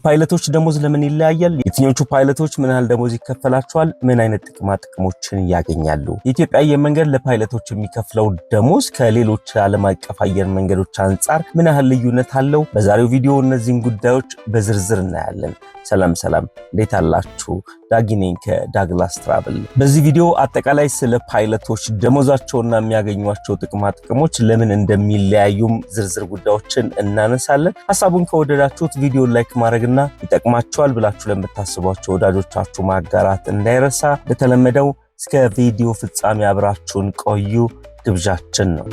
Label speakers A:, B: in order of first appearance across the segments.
A: የፓይለቶች ደሞዝ ለምን ይለያያል? የትኞቹ ፓይለቶች ምን ያህል ደሞዝ ይከፈላቸዋል? ምን አይነት ጥቅሞችን ያገኛሉ? የኢትዮጵያ አየር መንገድ ለፓይለቶች የሚከፍለው ደሞዝ ከሌሎች ዓለም አቀፍ አየር መንገዶች አንጻር ምን ያህል ልዩነት አለው? በዛሬው ቪዲዮ እነዚህን ጉዳዮች በዝርዝር እናያለን። ሰላም እንዴት አላችሁ? ዳጊ ነኝ ከዳግላስ ትራቭል። በዚህ ቪዲዮ አጠቃላይ ስለ ፓይለቶች ደሞዛቸውና የሚያገኟቸው ጥቅሞች ለምን እንደሚለያዩም ዝርዝር ጉዳዮችን እናነሳለን። ሐሳቡን ከወደዳችሁት ቪዲዮ ላይክ ማድረግና ይጠቅማቸዋል ብላችሁ ለምታስቧቸው ወዳጆቻችሁ ማጋራት እንዳይረሳ። እንደተለመደው እስከ ቪዲዮ ፍጻሜ አብራችሁን ቆዩ ግብዣችን ነው።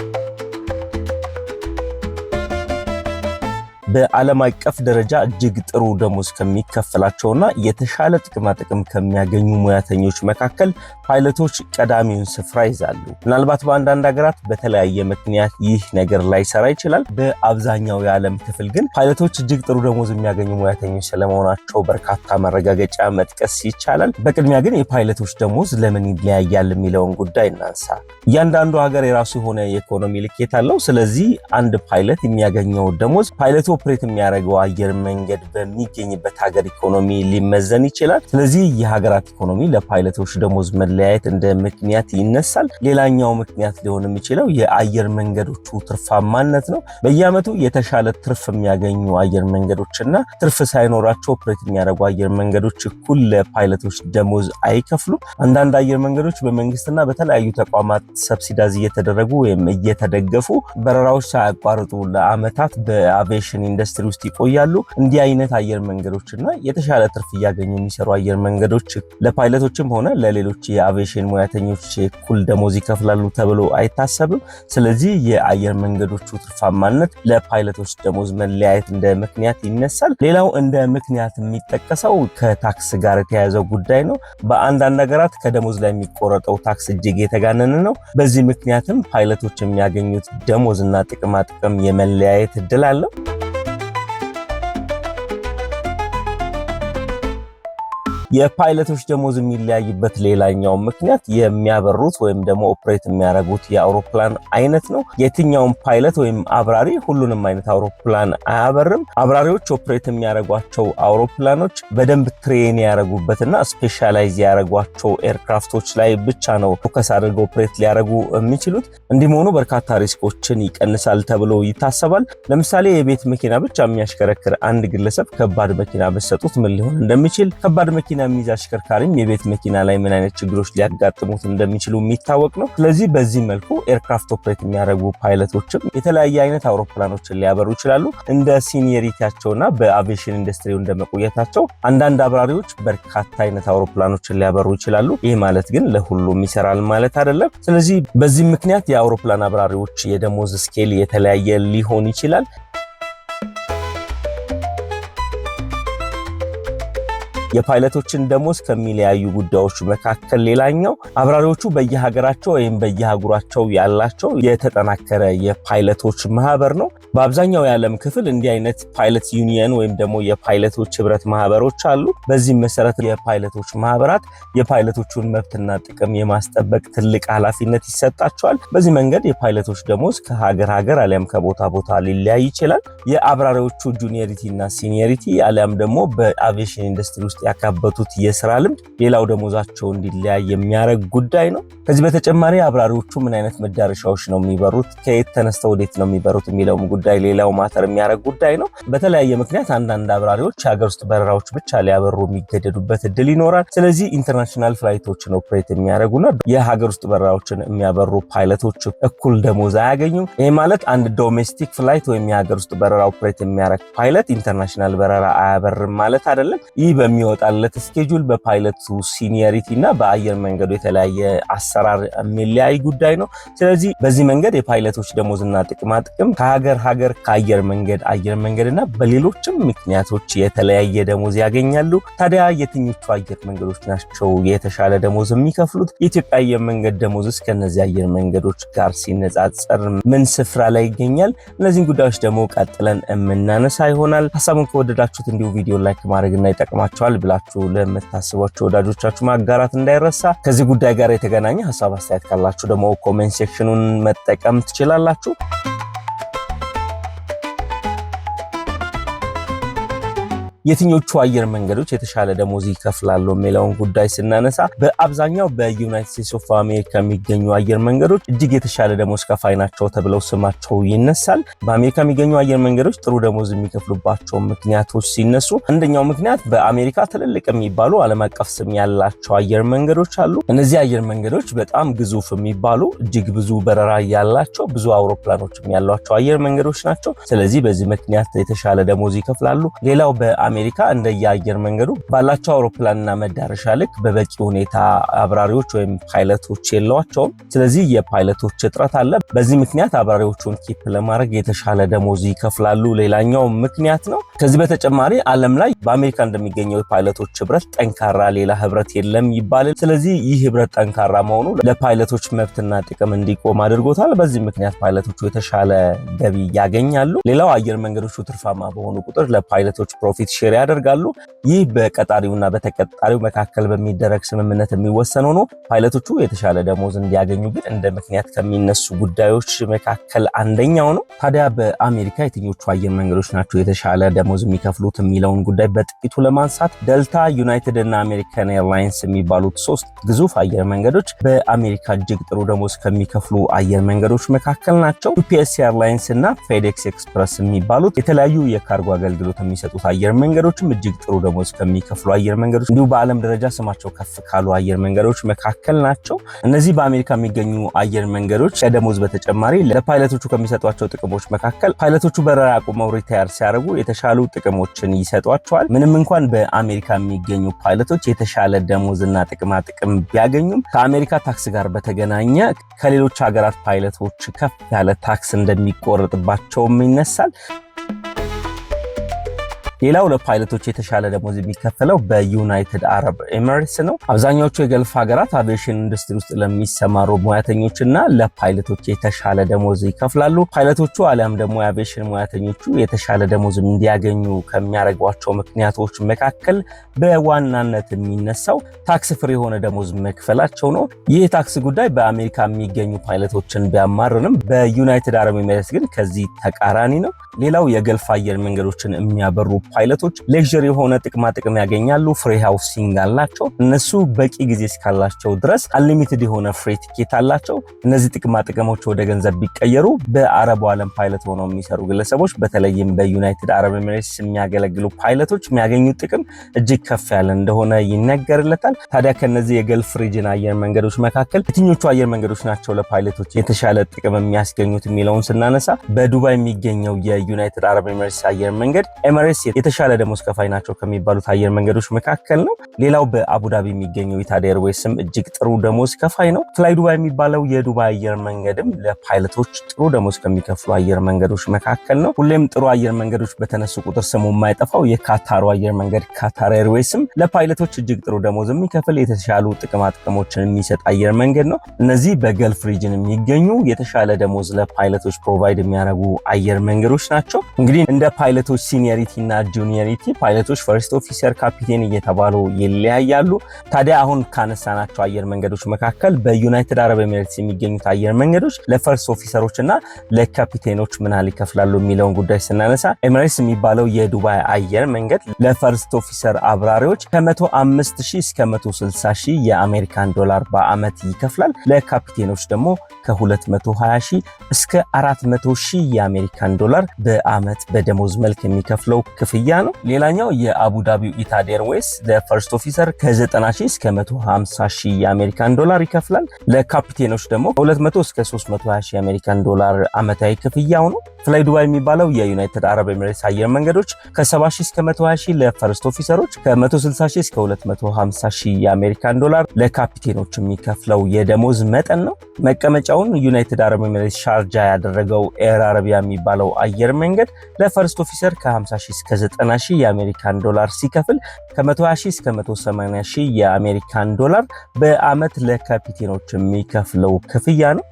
A: በዓለም አቀፍ ደረጃ እጅግ ጥሩ ደሞዝ ከሚከፈላቸውና የተሻለ ጥቅም ከሚያገኙ ሙያተኞች መካከል ፓይለቶች ቀዳሚውን ስፍራ ይዛሉ። ምናልባት በአንዳንድ ሀገራት በተለያየ ምክንያት ይህ ነገር ላይሰራ ይችላል። በአብዛኛው የዓለም ክፍል ግን ፓይለቶች እጅግ ጥሩ ደሞዝ የሚያገኙ ሙያተኞች ስለመሆናቸው በርካታ መረጋገጫ መጥቀስ ይቻላል። በቅድሚያ ግን የፓይለቶች ደሞዝ ለምን ይለያያል የሚለውን ጉዳይ እናንሳ። እያንዳንዱ ሀገር የራሱ የሆነ የኢኮኖሚ ልኬት አለው። ስለዚህ አንድ ፓይለት የሚያገኘው ደሞዝ ፓይለቱ ኦፕሬት የሚያደርገው አየር መንገድ በሚገኝበት ሀገር ኢኮኖሚ ሊመዘን ይችላል። ስለዚህ የሀገራት ኢኮኖሚ ለፓይለቶች ደሞዝ መለያየት እንደ ምክንያት ይነሳል። ሌላኛው ምክንያት ሊሆን የሚችለው የአየር መንገዶቹ ትርፋማነት ነው። በየዓመቱ የተሻለ ትርፍ የሚያገኙ አየር መንገዶችና ትርፍ ሳይኖራቸው ኦፕሬት የሚያደርጉ አየር መንገዶች እኩል ለፓይለቶች ደሞዝ አይከፍሉም። አንዳንድ አየር መንገዶች በመንግስትና በተለያዩ ተቋማት ሰብሲዳይዝ እየተደረጉ ወይም እየተደገፉ በረራዎች ሳያቋርጡ ለዓመታት በአቪዬሽን ኢንዱስትሪ ውስጥ ይቆያሉ። እንዲህ አይነት አየር መንገዶችና የተሻለ ትርፍ እያገኙ የሚሰሩ አየር መንገዶች ለፓይለቶችም ሆነ ለሌሎች የአቪዬሽን ሙያተኞች እኩል ደሞዝ ይከፍላሉ ተብሎ አይታሰብም። ስለዚህ የአየር መንገዶቹ ትርፋማነት ለፓይለቶች ደሞዝ መለያየት እንደ ምክንያት ይነሳል። ሌላው እንደ ምክንያት የሚጠቀሰው ከታክስ ጋር የተያያዘው ጉዳይ ነው። በአንዳንድ ሀገራት ከደሞዝ ላይ የሚቆረጠው ታክስ እጅግ የተጋነነ ነው። በዚህ ምክንያትም ፓይለቶች የሚያገኙት ደሞዝና ጥቅም የመለያየት እድል አለው። የፓይለቶች ደሞዝ የሚለያይበት ሌላኛው ምክንያት የሚያበሩት ወይም ደግሞ ኦፕሬት የሚያደርጉት የአውሮፕላን አይነት ነው። የትኛውም ፓይለት ወይም አብራሪ ሁሉንም አይነት አውሮፕላን አያበርም። አብራሪዎች ኦፕሬት የሚያደርጓቸው አውሮፕላኖች በደንብ ትሬን ያደረጉበትና ስፔሻላይዝ ያደረጓቸው ኤርክራፍቶች ላይ ብቻ ነው ፎከስ አድርገው ኦፕሬት ሊያደርጉ የሚችሉት። እንዲህ መሆኑ በርካታ ሪስኮችን ይቀንሳል ተብሎ ይታሰባል። ለምሳሌ የቤት መኪና ብቻ የሚያሽከረክር አንድ ግለሰብ ከባድ መኪና በሰጡት ምን ሊሆን እንደሚችል፣ ከባድ መኪና የሚይዝ አሽከርካሪም የቤት መኪና ላይ ምን አይነት ችግሮች ሊያጋጥሙት እንደሚችሉ የሚታወቅ ነው። ስለዚህ በዚህ መልኩ ኤርክራፍት ኦፕሬት የሚያደርጉ ፓይለቶችም የተለያየ አይነት አውሮፕላኖችን ሊያበሩ ይችላሉ። እንደ ሲኒየሪቲያቸውና በአቪዬሽን ኢንዱስትሪው እንደመቆየታቸው አንዳንድ አብራሪዎች በርካታ አይነት አውሮፕላኖችን ሊያበሩ ይችላሉ። ይህ ማለት ግን ለሁሉም ይሰራል ማለት አይደለም። ስለዚህ በዚህ ምክንያት የአውሮፕላን አብራሪዎች የደሞዝ ስኬል የተለያየ ሊሆን ይችላል። የፓይለቶችን ደሞዝ ከሚለያዩ ጉዳዮች መካከል ሌላኛው አብራሪዎቹ በየሀገራቸው ወይም በየአህጉራቸው ያላቸው የተጠናከረ የፓይለቶች ማህበር ነው። በአብዛኛው የዓለም ክፍል እንዲህ አይነት ፓይለት ዩኒየን ወይም ደግሞ የፓይለቶች ህብረት ማህበሮች አሉ። በዚህ መሰረት የፓይለቶች ማህበራት የፓይለቶቹን መብትና ጥቅም የማስጠበቅ ትልቅ ኃላፊነት ይሰጣቸዋል። በዚህ መንገድ የፓይለቶች ደሞዝ ከሀገር አሊያም ከቦታ ቦታ ሊለያይ ይችላል። የአብራሪዎቹ ጁኒየሪቲ እና ሲኒየሪቲ አሊያም ደግሞ በአቪዬሽን ኢንዱስትሪ ውስጥ ያካበቱት የስራ ልምድ ሌላው ደሞዛቸው እንዲለያይ የሚያደርግ ጉዳይ ነው። ከዚህ በተጨማሪ አብራሪዎቹ ምን አይነት መዳረሻዎች ነው የሚበሩት፣ ከየት ተነስተው ወዴት ነው የሚበሩት የሚለውም ጉዳይ ሌላው ማተር የሚያደርግ ጉዳይ ነው። በተለያየ ምክንያት አንዳንድ አብራሪዎች የሀገር ውስጥ በረራዎች ብቻ ሊያበሩ የሚገደዱበት እድል ይኖራል። ስለዚህ ኢንተርናሽናል ፍላይቶችን ኦፕሬት የሚያደርጉና የሀገር ውስጥ በረራዎችን የሚያበሩ ፓይለቶች እኩል ደሞዝ አያገኙም። ይህ ማለት አንድ ዶሜስቲክ ፍላይት ወይም የሀገር ውስጥ በረራ ኦፕሬት የሚያደርግ ፓይለት ኢንተርናሽናል በረራ አያበርም ማለት አይደለም። ይህ በሚወጣለት ስኬጁል በፓይለቱ ሲኒየሪቲ እና በአየር መንገዱ የተለያየ አሰራር የሚለያይ ጉዳይ ነው። ስለዚህ በዚህ መንገድ የፓይለቶች ደሞዝና ጥቅም ከሀገር ከአየር መንገድና በሌሎችም ምክንያቶች የተለያየ ደሞዝ ያገኛሉ። ታዲያ የትኞቹ አየር መንገዶች ናቸው የተሻለ ደሞዝ የሚከፍሉት? የኢትዮጵያ አየር መንገድ ደሞዝ ከነዚህ አየር መንገዶች ጋር ሲነጻጸር ምን ስፍራ ላይ ይገኛል? እነዚህን ጉዳዮች ደግሞ ቀጥለን የምናነሳ ይሆናል። ሐሳቡን ከወደዳችሁት እንዲሁ ቪዲዮ ላይክ ማድረግና ይጠቅማችኋል ብላችሁ ለምታስቧቸው ወዳጆቻችሁ ማጋራት እንዳይረሳ። ከዚህ ጉዳይ ጋር የተገናኘ ሐሳብ አስተያየት ካላችሁ ደግሞ ኮሜንት ሴክሽኑን መጠቀም ትችላላችሁ። የትኞቹ አየር መንገዶች የተሻለ ደሞዝ ይከፍላሉ የሚለውን ጉዳይ ስናነሳ በአብዛኛው በዩናይትድ ስቴትስ ኦፍ አሜሪካ የሚገኙ አየር መንገዶች እጅግ የተሻለ ደሞዝ ከፋይ ናቸው ተብለው ስማቸው ይነሳል። በአሜሪካ የሚገኙ አየር መንገዶች ጥሩ ደሞዝ የሚከፍሉባቸው ምክንያቶች ሲነሱ አንደኛው ምክንያት በአሜሪካ ትልልቅ የሚባሉ ዓለም አቀፍ ስም ያላቸው አየር መንገዶች አሉ። እነዚህ አየር መንገዶች በጣም ግዙፍ የሚባሉ እጅግ ብዙ በረራ ያላቸው ብዙ አውሮፕላኖች ያሏቸው አየር መንገዶች ናቸው። ስለዚህ በዚህ ምክንያት የተሻለ ደሞዝ ይከፍላሉ። ሌላው በአሜሪካ እንደየአየር መንገዱ ባላቸው አውሮፕላንና መዳረሻ ልክ በበቂ ሁኔታ አብራሪዎች ወይም ፓይለቶች የሏቸውም። ስለዚህ የፓይለቶች እጥረት አለ። በዚህ ምክንያት አብራሪዎቹን ኪፕ ለማድረግ የተሻለ ደሞዝ ይከፍላሉ። ሌላኛው ምክንያት ነው። ከዚህ በተጨማሪ ዓለም ላይ በአሜሪካ እንደሚገኘው የፓይለቶች ህብረት ጠንካራ ሌላ ህብረት የለም ይባላል። ስለዚህ ይህ ህብረት ጠንካራ መሆኑ ለፓይለቶች መብትና ጥቅም እንዲቆም አድርጎታል። በዚህ ምክንያት ፓይለቶቹ የተሻለ ገቢ ያገኛሉ። ሌላው አየር መንገዶቹ ትርፋማ በሆኑ ቁጥር ለፓይለቶች ፕሮፊት ሼር ያደርጋሉ። ይህ በቀጣሪውና በተቀጣሪው መካከል በሚደረግ ስምምነት የሚወሰነው ነው። ፓይለቶቹ የተሻለ ደሞዝ እንዲያገኙ ግን እንደ ምክንያት ከሚነሱ ጉዳዮች መካከል አንደኛው ነው። ታዲያ በአሜሪካ የትኞቹ አየር መንገዶች ናቸው የተሻለ ደሞዝ የሚከፍሉት የሚለውን ጉዳይ በጥቂቱ ለማንሳት ደልታ፣ ዩናይትድ እና አሜሪካን ኤርላይንስ የሚባሉት ሶስት ግዙፍ አየር መንገዶች በአሜሪካ እጅግ ጥሩ ደሞዝ ከሚከፍሉ አየር መንገዶች መካከል ናቸው። ዩፒኤስ ኤርላይንስ እና ፌዴክስ ኤክስፕረስ የሚባሉት የተለያዩ የካርጎ አገልግሎት የሚሰጡት አየር መንገዶችም እጅግ ጥሩ ደሞዝ ከሚከፍሉ አየር መንገዶች እንዲሁ በዓለም ደረጃ ስማቸው ከፍ ካሉ አየር መንገዶች መካከል ናቸው። እነዚህ በአሜሪካ የሚገኙ አየር መንገዶች ከደሞዝ በተጨማሪ ለፓይለቶቹ ከሚሰጧቸው ጥቅሞች መካከል ፓይለቶቹ በረራ አቁመው ሪታየር ሲያደርጉ የተሻሉ ጥቅሞችን ይሰጧቸዋል። ምንም እንኳን በአሜሪካ የሚገኙ ፓይለቶች የተሻለ ደሞዝና ጥቅማ ጥቅም ቢያገኙም ከአሜሪካ ታክስ ጋር በተገናኘ ከሌሎች ሀገራት ፓይለቶች ከፍ ያለ ታክስ እንደሚቆረጥባቸውም ይነሳል። ሌላው ለፓይለቶች የተሻለ ደሞዝ የሚከፈለው በዩናይትድ አረብ ኤሚሬትስ ነው። አብዛኛዎቹ የገልፍ ሀገራት አቪዬሽን ኢንዱስትሪ ውስጥ ለሚሰማሩ ሙያተኞችና ለፓይለቶች የተሻለ ደሞዝ ይከፍላሉ። ፓይለቶቹ አሊያም ደግሞ የአቪዬሽን ሙያተኞቹ የተሻለ ደሞዝ እንዲያገኙ ከሚያደርጓቸው ምክንያቶች መካከል በዋናነት የሚነሳው ታክስ ፍሪ የሆነ ደሞዝ መክፈላቸው ነው። ይህ ታክስ ጉዳይ በአሜሪካ የሚገኙ ፓይለቶችን ቢያማርንም በዩናይትድ አረብ ኤሚሬትስ ግን ከዚህ ተቃራኒ ነው። ሌላው የገልፍ አየር መንገዶችን የሚያበሩ ፓይለቶች ሌክዠሪ የሆነ ጥቅማ ጥቅም ያገኛሉ። ፍሪ ሃውሲንግ አላቸው። እነሱ በቂ ጊዜ እስካላቸው ድረስ አንሊሚትድ የሆነ ፍሪ ቲኬት አላቸው። እነዚህ ጥቅማ ጥቅሞች ወደ ገንዘብ ቢቀየሩ በአረቡ ዓለም ፓይለት ሆነው የሚሰሩ ግለሰቦች በተለይም በዩናይትድ አረብ ኤሚሬትስ የሚያገለግሉ ፓይለቶች የሚያገኙት ጥቅም እጅግ ከፍ ያለ እንደሆነ ይነገርለታል። ታዲያ ከነዚህ የገልፍ ሪጅን አየር መንገዶች መካከል የትኞቹ አየር መንገዶች ናቸው ለፓይለቶች የተሻለ ጥቅም የሚያስገኙት የሚለውን ስናነሳ በዱባይ የሚገኘው የዩናይትድ አረብ ኤሚሬትስ አየር መንገድ ኤሚሬትስ የተሻለ ደሞዝ ከፋይ ናቸው ከሚባሉት አየር መንገዶች መካከል ነው። ሌላው በአቡዳቢ የሚገኘው ኢታድ ኤርዌይስም እጅግ ጥሩ ደሞዝ ከፋይ ነው። ፍላይ ዱባይ የሚባለው የዱባይ አየር መንገድም ለፓይለቶች ጥሩ ደሞዝ ከሚከፍሉ አየር መንገዶች መካከል ነው። ሁሌም ጥሩ አየር መንገዶች በተነሱ ቁጥር ስሙ የማይጠፋው የካታሩ አየር መንገድ ካታር ኤርዌይስም ለፓይለቶች እጅግ ጥሩ ደሞዝ የሚከፍል የተሻሉ ጥቅማ ጥቅሞችን የሚሰጥ አየር መንገድ ነው። እነዚህ በገልፍ ሪጅን የሚገኙ የተሻለ ደሞዝ ለፓይለቶች ፕሮቫይድ የሚያደርጉ አየር መንገዶች ናቸው። እንግዲህ እንደ ፓይለቶች ሲኒየሪቲ እና ጁኒየሪቲ ፓይለቶች ፈርስት ኦፊሰር፣ ካፒቴን እየተባሉ ይለያያሉ። ታዲያ አሁን ካነሳናቸው አየር መንገዶች መካከል በዩናይትድ አረብ ኤሚሬትስ የሚገኙት አየር መንገዶች ለፈርስት ኦፊሰሮች እና ለካፒቴኖች ምን ያህል ይከፍላሉ የሚለውን ጉዳይ ስናነሳ ኤሚሬትስ የሚባለው የዱባይ አየር መንገድ ለፈርስት ኦፊሰር አብራሪዎች ከ105,000 እስከ 160,000 የአሜሪካን ዶላር በአመት ይከፍላል። ለካፒቴኖች ደግሞ ከ220,000 እስከ 400,000 የአሜሪካን ዶላር በአመት በደሞዝ መልክ የሚከፍለው ክፍያ ነው። ሌላኛው የአቡዳቢው ኢታድ ኤርዌይስ ለፈርስት ኦፊሰር ከ90,000 እስከ 150,000 የአሜሪካን ዶላር ይከፍላል። ለካፒቴኖች ደግሞ ከ200 እስከ 320,000 የአሜሪካን ዶላር አመታዊ ክፍያው ነው። ፍላይ ዱባይ የሚባለው የዩናይትድ አረብ ኤሚሬትስ አየር መንገዶች ከ70,000 እስከ 120,000 ለፈርስት ኦፊሰሮች፣ ከ160,000 እስከ 250,000 የአሜሪካን ዶላር ለካፒቴኖች የሚከፍለው የደሞዝ መጠን ነው። መቀመጫውን ዩናይትድ አረብ ኤሚሬትስ ሻርጃ ያደረገው ኤር አረቢያ የሚባለው አየር መንገድ ለፈርስት ኦፊሰር ከ50,000 እስከ 90,000 የአሜሪካን ዶላር ሲከፍል ከ120,000 እስከ 180,000 የአሜሪካን ዶላር በአመት ለካፒቴኖች የሚከፍለው ክፍያ ነው።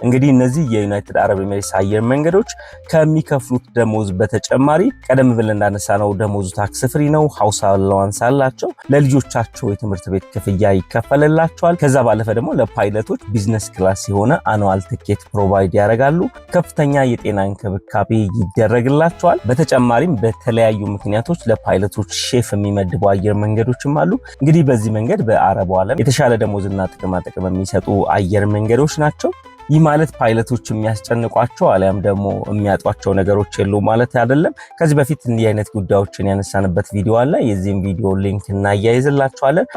A: እንግዲህ እነዚህ የዩናይትድ አረብ ኤሚሬትስ አየር መንገዶች ከሚከፍሉት ደሞዝ በተጨማሪ ቀደም ብለን እንዳነሳነው ደሞዙ ታክስ ፍሪ ነው። ሃውስ አላዋንስ አላቸው። ለልጆቻቸው የትምህርት ቤት ክፍያ ይከፈልላቸዋል። ከዛ ባለፈ ደግሞ ለፓይለቶች ቢዝነስ ክላስ የሆነ አኑዋል ቲኬት ፕሮቫይድ ያደርጋሉ። ከፍተኛ የጤና እንክብካቤ ይደረግላቸዋል። በተጨማሪም በተለያዩ ምክንያቶች ለፓይለቶች ሼፍ የሚመድቡ አየር መንገዶችም አሉ። እንግዲህ በዚህ መንገድ በአረቡ ዓለም የተሻለ ደሞዝና ጥቅማ ጥቅም የሚሰጡ አየር መንገዶች ናቸው። ይህ ማለት ፓይለቶች የሚያስጨንቋቸው አሊያም ደግሞ የሚያጧቸው ነገሮች የሉ ማለት አይደለም። ከዚህ በፊት እንዲህ አይነት ጉዳዮችን ያነሳንበት ቪዲዮ አለ። የዚህም ቪዲዮ ሊንክ እናያይዝላችኋለን።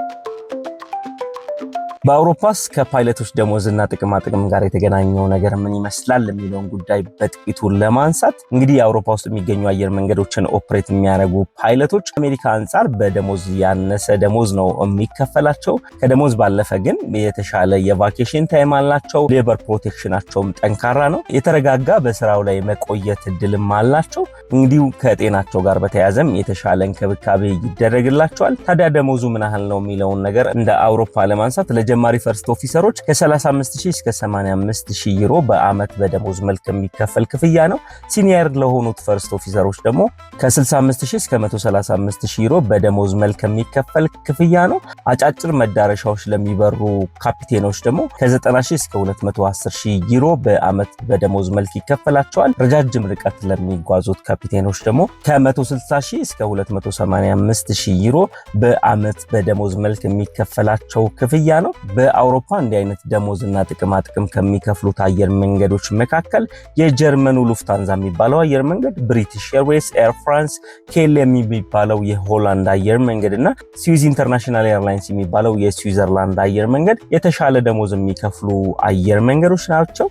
A: በአውሮፓስ ከፓይለቶች ደሞዝና ጥቅማ ጥቅም ጋር የተገናኘው ነገር ምን ይመስላል የሚለውን ጉዳይ በጥቂቱ ለማንሳት እንግዲህ የአውሮፓ ውስጥ የሚገኙ አየር መንገዶችን ኦፕሬት የሚያደርጉ ፓይለቶች አሜሪካ አንጻር በደሞዝ ያነሰ ደሞዝ ነው የሚከፈላቸው። ከደሞዝ ባለፈ ግን የተሻለ የቫኬሽን ታይም አላቸው። ሌበር ፕሮቴክሽናቸውም ጠንካራ ነው። የተረጋጋ በስራው ላይ መቆየት እድልም አላቸው። እንግዲህ ከጤናቸው ጋር በተያያዘም የተሻለ እንክብካቤ ይደረግላቸዋል። ታዲያ ደሞዙ ምን ያህል ነው የሚለውን ነገር እንደ አውሮፓ ለማንሳት ለጀማሪ ፈርስት ኦፊሰሮች ከ35000 እስከ 85000 ዩሮ በአመት በደሞዝ መልክ የሚከፈል ክፍያ ነው። ሲኒየር ለሆኑት ፈርስት ኦፊሰሮች ደግሞ ከ65000 እስከ 135000 ዩሮ በደሞዝ መልክ የሚከፈል ክፍያ ነው። አጫጭር መዳረሻዎች ለሚበሩ ካፒቴኖች ደግሞ ከ90000 እስከ 210000 ዩሮ በአመት በደሞዝ መልክ ይከፈላቸዋል። ረጃጅም ርቀት ለሚጓዙት ካፒቴኖች ደግሞ ከ160000 እስከ 285000 ዩሮ በአመት በደሞዝ መልክ የሚከፈላቸው ክፍያ ነው። በአውሮፓ እንዲህ አይነት ደሞዝና ጥቅማ ጥቅም ከሚከፍሉት አየር መንገዶች መካከል የጀርመኑ ሉፍታንዛ የሚባለው አየር መንገድ፣ ብሪቲሽ ኤርዌይስ፣ ኤር ፍራንስ፣ KLM የሚባለው የሆላንድ አየር መንገድ እና ስዊዝ ኢንተርናሽናል ኤርላይንስ የሚባለው የስዊዘርላንድ አየር መንገድ የተሻለ ደሞዝ የሚከፍሉ አየር መንገዶች ናቸው።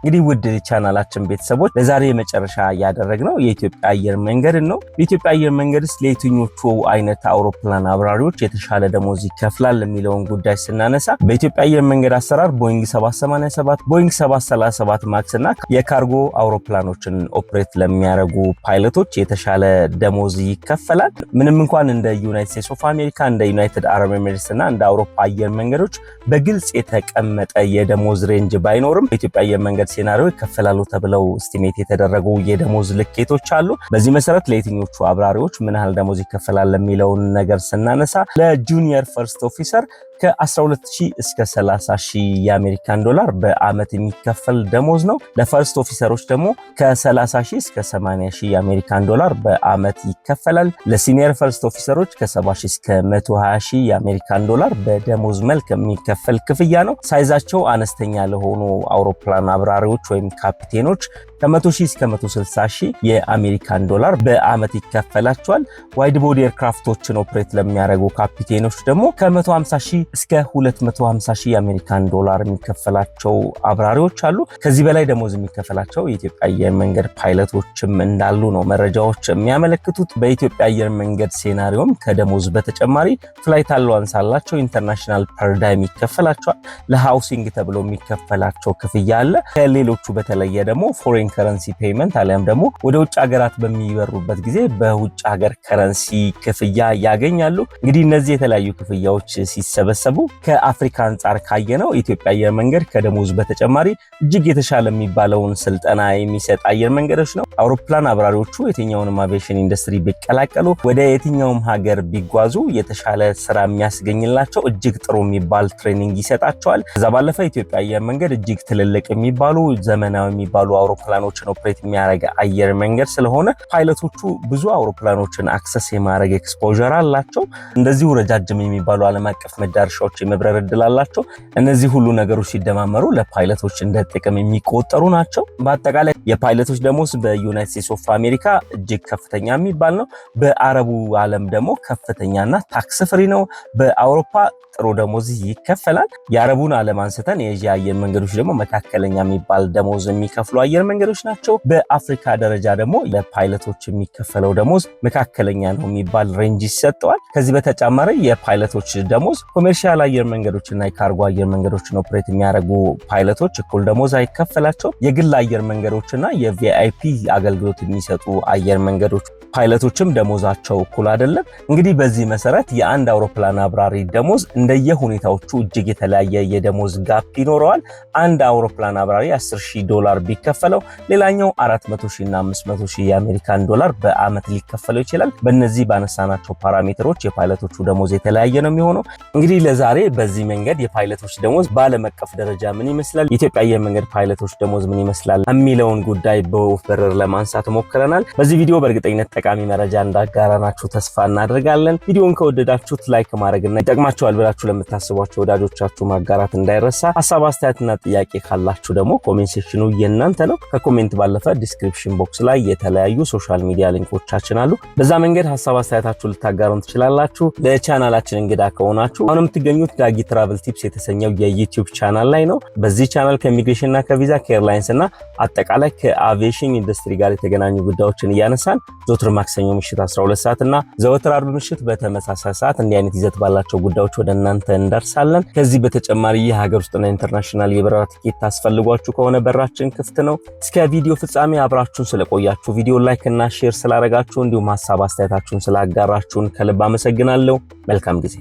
A: እንግዲህ ውድ ቻናላችን ቤተሰቦች ለዛሬ የመጨረሻ ያደረግነው የኢትዮጵያ አየር መንገድ ነው። የኢትዮጵያ አየር መንገድስ ለየትኞቹ አይነት አውሮፕላን አብራሪዎች የተሻለ ደሞዝ ይከፍላል የሚለውን ጉዳይ ስናነሳ በኢትዮጵያ አየር መንገድ አሰራር ቦይንግ 787፣ ቦይንግ 737 ማክስ እና የካርጎ አውሮፕላኖችን ኦፕሬት ለሚያደርጉ ፓይለቶች የተሻለ ደሞዝ ይከፈላል። ምንም እንኳን እንደ ዩናይትድ ስቴትስ ኦፍ አሜሪካ፣ እንደ ዩናይትድ አረብ ኤሚሬትስ እና እንደ አውሮፓ አየር መንገዶች በግልጽ የተቀመጠ የደሞዝ ሬንጅ ባይኖርም በኢትዮጵያ አየር መንገድ ሴናሪዮ ይከፈላሉ ተብለው ስቲሜት የተደረጉ የደሞዝ ልኬቶች አሉ። በዚህ መሰረት ለየትኞቹ አብራሪዎች ምን ያህል ደሞዝ ይከፈላል የሚለውን ነገር ስናነሳ ለጁኒየር ፈርስት ኦፊሰር ከ12000 እስከ 30000 የአሜሪካን ዶላር በአመት የሚከፈል ደሞዝ ነው። ለፈርስት ኦፊሰሮች ደግሞ ከ30000 እስከ 80000 የአሜሪካን ዶላር በአመት ይከፈላል። ለሲኒየር ፈርስት ኦፊሰሮች ከ70000 እስከ 120000 የአሜሪካን ዶላር በደሞዝ መልክ የሚከፈል ክፍያ ነው። ሳይዛቸው አነስተኛ ለሆኑ አውሮፕላን አብራሪዎች ወይም ካፒቴኖች ከ100000 እስከ 160000 የአሜሪካን ዶላር በአመት ይከፈላቸዋል። ዋይድ ቦዲ ኤርክራፍቶችን ኦፕሬት ለሚያደርጉ ካፒቴኖች ደግሞ ከ150000 እስከ 250000 የአሜሪካን ዶላር የሚከፈላቸው አብራሪዎች አሉ። ከዚህ በላይ ደሞዝ የሚከፈላቸው የኢትዮጵያ አየር መንገድ ፓይለቶችም እንዳሉ ነው መረጃዎች የሚያመለክቱት። በኢትዮጵያ አየር መንገድ ሴናሪዮም ከደሞዝ በተጨማሪ ፍላይት አላዋንስ አላቸው። ኢንተርናሽናል ፓራዳይም ይከፈላቸዋል። ለሃውሲንግ ተብሎ የሚከፈላቸው ክፍያ አለ። ከሌሎቹ በተለየ ደግሞ ፎሬን ከረንሲ ፔይመንት አሊያም ደግሞ ወደ ውጭ ሀገራት በሚበሩበት ጊዜ በውጭ ሀገር ከረንሲ ክፍያ ያገኛሉ። እንግዲህ እነዚህ የተለያዩ ክፍያዎች ሲሰበሰቡ ከአፍሪካ አንጻር ካየነው ኢትዮጵያ አየር መንገድ ከደሞዝ በተጨማሪ እጅግ የተሻለ የሚባለውን ስልጠና የሚሰጥ አየር መንገዶች ነው። አውሮፕላን አብራሪዎቹ የትኛውንም አቪዬሽን ኢንዱስትሪ ቢቀላቀሉ ወደ የትኛውም ሀገር ቢጓዙ የተሻለ ስራ የሚያስገኝላቸው እጅግ ጥሩ የሚባል ትሬኒንግ ይሰጣቸዋል። ከዛ ባለፈ ኢትዮጵያ አየር መንገድ እጅግ ትልልቅ የሚባሉ ዘመናዊ የሚባሉ አውሮፕላኖችን ኦፕሬት የሚያደርግ አየር መንገድ ስለሆነ ፓይለቶቹ ብዙ አውሮፕላኖችን አክሰስ የማድረግ ኤክስፖዠር አላቸው። እንደዚሁ ረጃጅም የሚባሉ ዓለም አቀፍ መዳረሻዎች የመብረር እድል አላቸው። እነዚህ ሁሉ ነገሮች ሲደማመሩ ለፓይለቶች እንደ ጥቅም የሚቆጠሩ ናቸው። በአጠቃላይ የፓይለቶች ደሞዝ በዩናይትድ ስቴትስ ኦፍ አሜሪካ እጅግ ከፍተኛ የሚባል ነው። በአረቡ ዓለም ደግሞ ከፍተኛና ታክስ ፍሪ ነው። በአውሮፓ ጥሩ ደሞዝ ይከፈላል። የአረቡን ዓለም አንስተን የኤዥያ አየር መንገዶች ደግሞ መካከለኛ የሚባል ደሞዝ የሚከፍሉ አየር መንገዶች ናቸው። በአፍሪካ ደረጃ ደግሞ ለፓይለቶች የሚከፈለው ደሞዝ መካከለኛ ነው የሚባል ሬንጅ ይሰጠዋል። ከዚህ በተጨማሪ የፓይለቶች ደሞዝ ኮሜርሻል አየር መንገዶችና የካርጎ አየር መንገዶችን ኦፕሬት የሚያደርጉ ፓይለቶች እኩል ደሞዝ አይከፈላቸው። የግል አየር መንገዶችና የቪአይፒ አገልግሎት የሚሰጡ አየር መንገዶች ፓይለቶችም ደሞዛቸው እኩል አይደለም። እንግዲህ በዚህ መሰረት የአንድ አውሮፕላን አብራሪ ደሞዝ እንደየሁኔታዎቹ እጅግ የተለያየ የደሞዝ ጋፕ ይኖረዋል። አንድ አውሮፕላን አብራሪ $10,000 ቢከፈለው ሌላኛው $400,000 እና $500,000 የአሜሪካን ዶላር በአመት ሊከፈለው ይችላል። በእነዚህ ባነሳናቸው ፓራሜትሮች የፓይለቶቹ ደሞዝ የተለያየ ነው የሚሆነው። እንግዲህ ለዛሬ በዚህ መንገድ የፓይለቶች ደሞዝ በዓለም አቀፍ ደረጃ ምን ይመስላል፣ የኢትዮጵያ አየር መንገድ ፓይለቶች ደሞዝ ምን ይመስላል የሚለውን ጉዳይ በወፍ በረር ለማንሳት ሞክረናል። በዚህ ቪዲዮ በእርግጠኝነት ጠቃሚ መረጃ እንዳጋራናችሁ ተስፋ እናደርጋለን። ቪዲዮውን ከወደዳችሁት ላይክ ማድረግና ይጠቅማችኋል ብላችሁ ለምታስቧቸው ወዳጆቻችሁ ማጋራት እንዳይረሳ። ሐሳብ አስተያየትና ጥያቄ ካላችሁ ደግሞ ኮሜንት ሴክሽኑ የእናንተ ነው። ከኮሜንት ባለፈ ዲስክሪፕሽን ቦክስ ላይ የተለያዩ ሶሻል ሚዲያ ሊንኮቻችን አሉ። በዛ መንገድ ሐሳብ አስተያየታችሁ ልታጋሩን ትችላላችሁ። ለቻናላችን እንግዳ ከሆናችሁ አሁን የምትገኙት ዳጊ ትራቨል ቲፕስ የተሰኘው የዩቲዩብ ቻናል ላይ ነው። በዚህ ቻናል ከኢሚግሬሽንና ከቪዛ ከኤርላይንስ እና አጠቃላይ ከአቪዬሽን ኢንዱስትሪ ጋር የተገናኙ ጉዳዮችን እያነሳን ዘወትር ማክሰኞ ምሽት 12 ሰዓት እና ዘወትር አርብ ምሽት በተመሳሳይ ሰዓት እንዲህ አይነት ይዘት ባላቸው ጉዳዮች ወደ እናንተ እንደርሳለን። ከዚህ በተጨማሪ የሀገር ውስጥና ኢንተርናሽናል የበረራ ቲኬት ታስፈልጓችሁ ከሆነ በራችን ክፍት ነው። እስከ ቪዲዮ ፍጻሜ አብራችሁን ስለቆያችሁ ቪዲዮ ላይክ እና ሼር ስላደረጋችሁ እንዲሁም ሐሳብ አስተያየታችሁን ስላጋራችሁን ከልብ አመሰግናለሁ። መልካም ጊዜ